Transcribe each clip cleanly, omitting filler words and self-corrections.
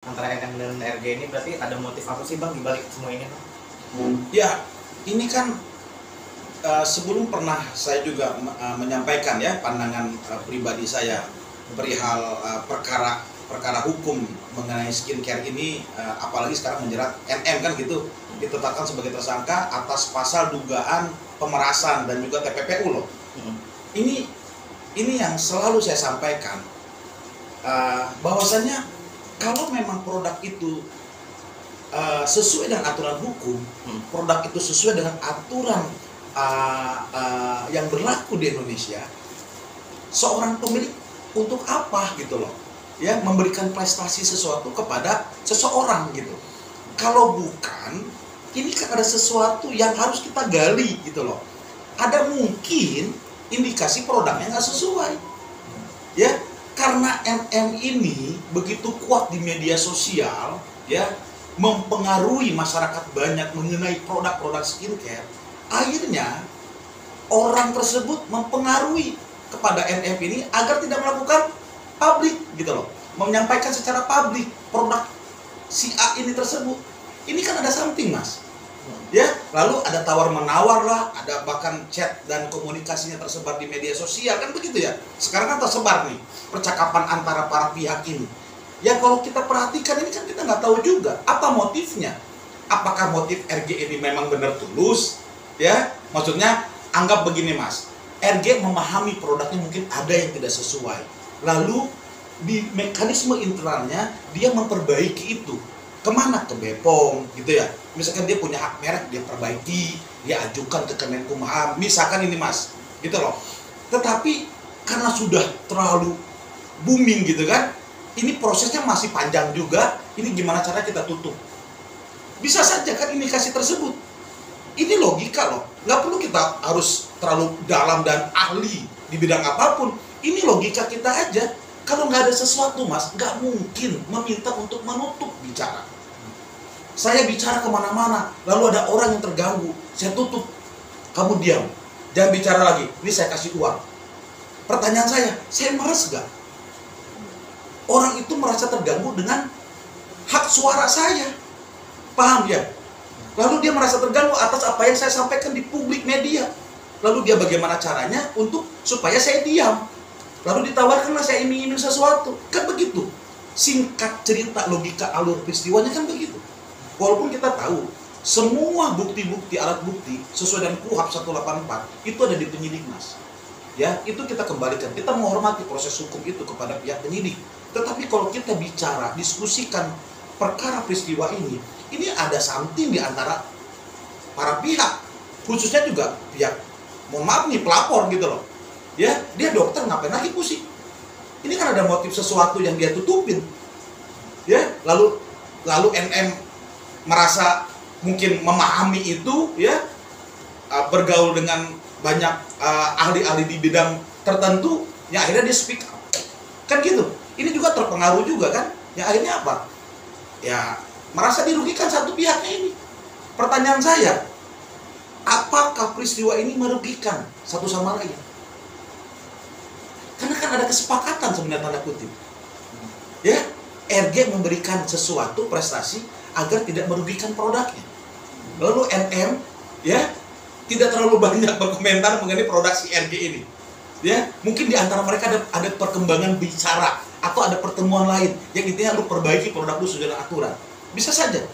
antara NM dan RG ini berarti ada motif apa sih Bang dibalik semua ini Bang? Ya, ini kan sebelum pernah saya juga menyampaikan ya pandangan pribadi saya perihal perkara hukum mengenai skincare ini, apalagi sekarang menjerat NM kan gitu, ditetapkan sebagai tersangka atas pasal dugaan pemerasan dan juga TPPU loh. Ini yang selalu saya sampaikan, bahwasannya kalau memang produk itu sesuai dengan aturan hukum, produk itu sesuai dengan aturan yang berlaku di Indonesia, seorang pemilik untuk apa gitu loh, ya, memberikan prestasi sesuatu kepada seseorang gitu. Kalau bukan, ini kan ada sesuatu yang harus kita gali gitu loh. Ada mungkin indikasi produknya nggak sesuai, ya, karena NM ini begitu kuat di media sosial, ya, mempengaruhi masyarakat banyak mengenai produk-produk skincare. Akhirnya orang tersebut mempengaruhi kepada NM ini agar tidak melakukan publik gitu loh, menyampaikan secara publik produk si A ini tersebut. Ini kan ada something mas, ya. Lalu ada tawar menawar lah, ada bahkan chat dan komunikasinya tersebar di media sosial kan begitu ya. Sekarang kan tersebar nih percakapan antara para pihak ini. Ya kalau kita perhatikan ini kan kita nggak tahu juga apa motifnya. Apakah motif RG ini memang benar tulus? Ya, maksudnya anggap begini mas, RG memahami produknya mungkin ada yang tidak sesuai. Lalu di mekanisme internalnya dia memperbaiki itu. Kemana? Ke BPOM gitu ya. Misalkan dia punya hak merek, dia perbaiki, dia ajukan ke Kemenkumham. Misalkan ini mas, gitu loh. Tetapi karena sudah terlalu booming gitu kan, ini prosesnya masih panjang juga. Ini gimana cara kita tutup? Bisa saja kan indikasi tersebut. Ini logika loh. Nggak perlu kita harus terlalu dalam dan ahli di bidang apapun. Ini logika kita aja. Kalau nggak ada sesuatu mas, nggak mungkin meminta untuk menutup bicara. Saya bicara kemana-mana, lalu ada orang yang terganggu, saya tutup. Kamu diam, jangan bicara lagi. Ini saya kasih uang. Pertanyaan saya meres nggak? Orang itu merasa terganggu dengan hak suara saya. Paham ya? Lalu dia merasa terganggu atas apa yang saya sampaikan di publik media. Lalu dia bagaimana caranya untuk supaya saya diam. Lalu ditawarkanlah saya iming-iming sesuatu. Kan begitu. Singkat cerita logika alur peristiwanya kan begitu. Walaupun kita tahu semua bukti-bukti, alat bukti sesuai dengan KUHP 184 itu ada di penyidik mas. Ya, itu kita kembalikan. Kita menghormati proses hukum itu kepada pihak penyidik. Tetapi kalau kita bicara, diskusikan perkara peristiwa ini ada something di antara para pihak, khususnya juga pihak, mohon maaf nih, pelapor gitu loh. Ya, dia dokter ngapain lagi pusing? Ini kan ada motif sesuatu yang dia tutupin. Ya, lalu NM merasa mungkin memahami itu, ya, bergaul dengan banyak ahli-ahli di bidang tertentu, ya akhirnya dia speak up. Kan gitu. Ini juga terpengaruh juga kan? Ya akhirnya apa? Ya merasa dirugikan satu pihaknya ini. Pertanyaan saya, apakah peristiwa ini merugikan satu sama lain? Karena kan ada kesepakatan sebenarnya tanda kutip. Ya, RG memberikan sesuatu prestasi agar tidak merugikan produknya. Lalu NM ya tidak terlalu banyak berkomentar mengenai produk si RG ini. Ya, mungkin di antara mereka ada perkembangan bicara atau ada pertemuan lain yang intinya lu perbaiki produk lu sesuai dengan aturan. Bisa saja.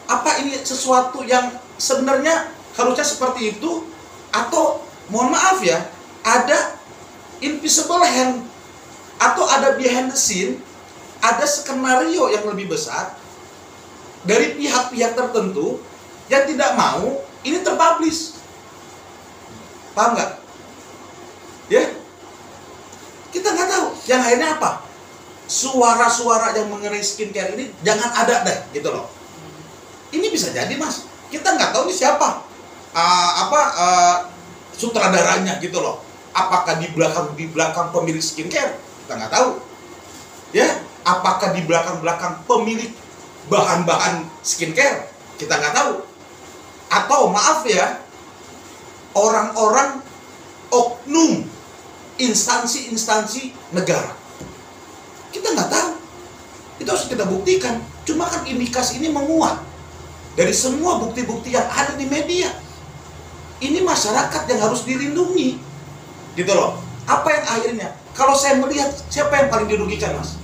Apa ini sesuatu yang sebenarnya harusnya seperti itu, atau mohon maaf ya, ada invisible hand atau ada behind the scene, ada skenario yang lebih besar dari pihak-pihak tertentu yang tidak mau ini terpublish. Paham nggak? Ya, kita nggak tahu. Yang akhirnya apa? Suara-suara yang mengenai skincare ini jangan ada deh, gitu loh. Ini bisa jadi mas. Kita nggak tahu ini siapa, sutradaranya, gitu loh. Apakah di belakang pemilik skincare? Kita nggak tahu. Ya, apakah di belakang pemilik bahan-bahan skincare? Kita nggak tahu. Atau maaf ya, orang-orang oknum instansi-instansi negara. Kita nggak tahu. Itu harus kita buktikan. Cuma kan indikasi ini menguat dari semua bukti-bukti yang ada di media. Ini masyarakat yang harus dilindungi, gitu loh. Apa yang akhirnya? Kalau saya melihat, siapa yang paling dirugikan, Mas?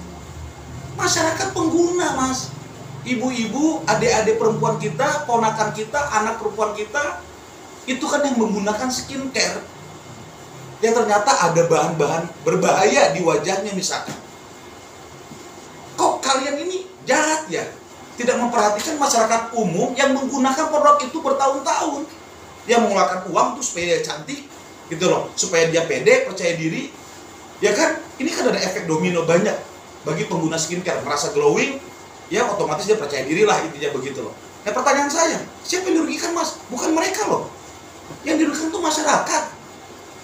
Masyarakat pengguna, Mas. Ibu-ibu, adik-adik perempuan kita, ponakan kita, anak perempuan kita, itu kan yang menggunakan skincare yang ternyata ada bahan-bahan berbahaya di wajahnya misalkan. Kok kalian ini jahat ya? Tidak memperhatikan masyarakat umum yang menggunakan produk itu bertahun-tahun. Dia mengeluarkan uang tuh supaya dia cantik, gitu loh, supaya dia pede, percaya diri. Ya kan? Ini kan ada efek domino banyak bagi pengguna skincare, merasa glowing, ya otomatis dia percaya diri lah, intinya begitu loh. Nah pertanyaan saya, siapa yang dirugikan, Mas? Bukan mereka loh. Yang dirugikan itu masyarakat.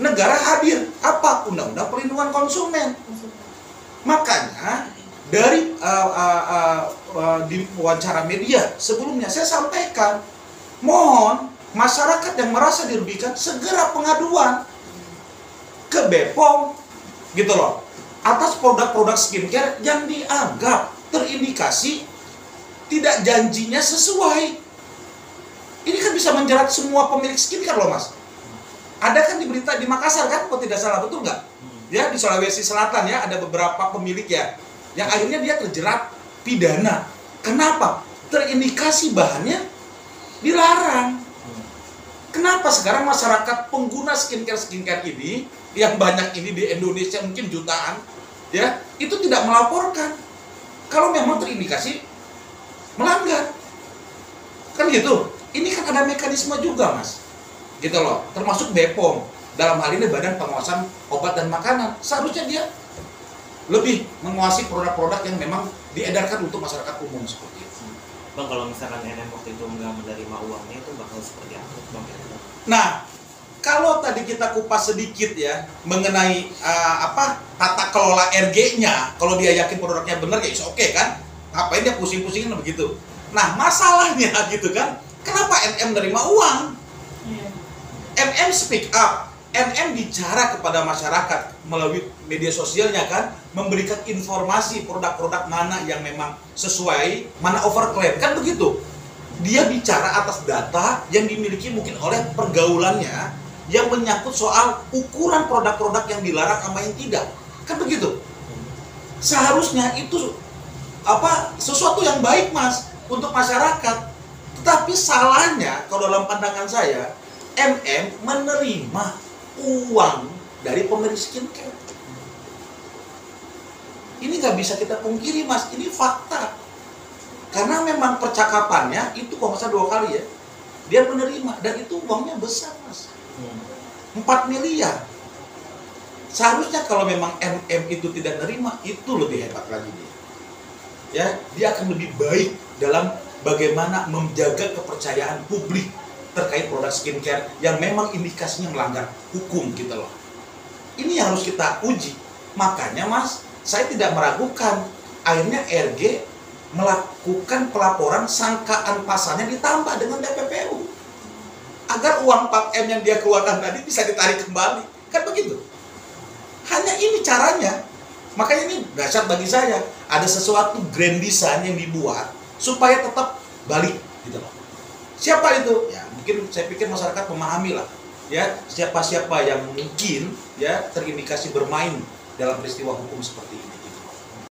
Negara hadir, apa? Undang-undang perlindungan konsumen. Makanya dari di wawancara media sebelumnya saya sampaikan, mohon masyarakat yang merasa dirugikan segera pengaduan ke BPOM, gitu loh, atas produk-produk skincare yang dianggap terindikasi tidak janjinya sesuai. Ini kan bisa menjerat semua pemilik skincare loh, Mas. Ada kan di berita di Makassar kan, kalau tidak salah, betul nggak? Ya, di Sulawesi Selatan ya, ada beberapa pemilik ya, yang akhirnya dia terjerat pidana. Kenapa? Terindikasi bahannya dilarang. Kenapa sekarang masyarakat pengguna skincare ini, yang banyak ini di Indonesia mungkin jutaan, ya, itu tidak melaporkan kalau memang terindikasi melanggar. Kan gitu. Ini kan ada mekanisme juga, Mas. Gitu loh, termasuk BPOM, dalam hal ini Badan Pengawasan Obat dan Makanan. Seharusnya dia lebih menguasai produk-produk yang memang diedarkan untuk masyarakat umum seperti itu. Bang, kalau misalkan NM waktu itu nggak menerima uangnya, itu bakal seperti apa, Bang? Nah, kalau tadi kita kupas sedikit ya mengenai tata kelola RG-nya, kalau dia yakin produknya benar ya oke kan? Ngapain dia pusing-pusingin begitu? Nah, masalahnya gitu kan, kenapa NM menerima uang? NM speak up, NM bicara kepada masyarakat melalui media sosialnya kan, memberikan informasi produk-produk mana yang memang sesuai, mana overclaim, kan begitu. Dia bicara atas data yang dimiliki mungkin oleh pergaulannya yang menyangkut soal ukuran produk-produk yang dilarang sama yang tidak, kan begitu. Seharusnya itu sesuatu yang baik, Mas, untuk masyarakat. Tetapi salahnya kalau dalam pandangan saya, MM menerima uang dari pemilik skincare. Ini nggak bisa kita pungkiri, Mas, ini fakta. Karena memang percakapannya itu kalau nggak salah 2 kali ya, dia menerima, dan itu uangnya besar, Mas, 4 miliar. Seharusnya kalau memang MM itu tidak nerima, itu lebih hebat lagi dia. Ya, dia akan lebih baik dalam bagaimana menjaga kepercayaan publik terkait produk skincare yang memang indikasinya melanggar hukum gitu loh. Ini yang harus kita uji. Makanya, Mas, saya tidak meragukan akhirnya RG melakukan pelaporan sangkaan pasalnya ditambah dengan TPPU agar uang 4M yang dia keluarkan tadi bisa ditarik kembali. Kan begitu. Hanya ini caranya. Makanya ini dahsyat bagi saya. Ada sesuatu grand design yang dibuat supaya tetap balik gitu loh. Siapa itu? Ya, mungkin saya pikir masyarakat memahami lah. Ya, siapa-siapa yang mungkin ya terindikasi bermain dalam peristiwa hukum seperti ini.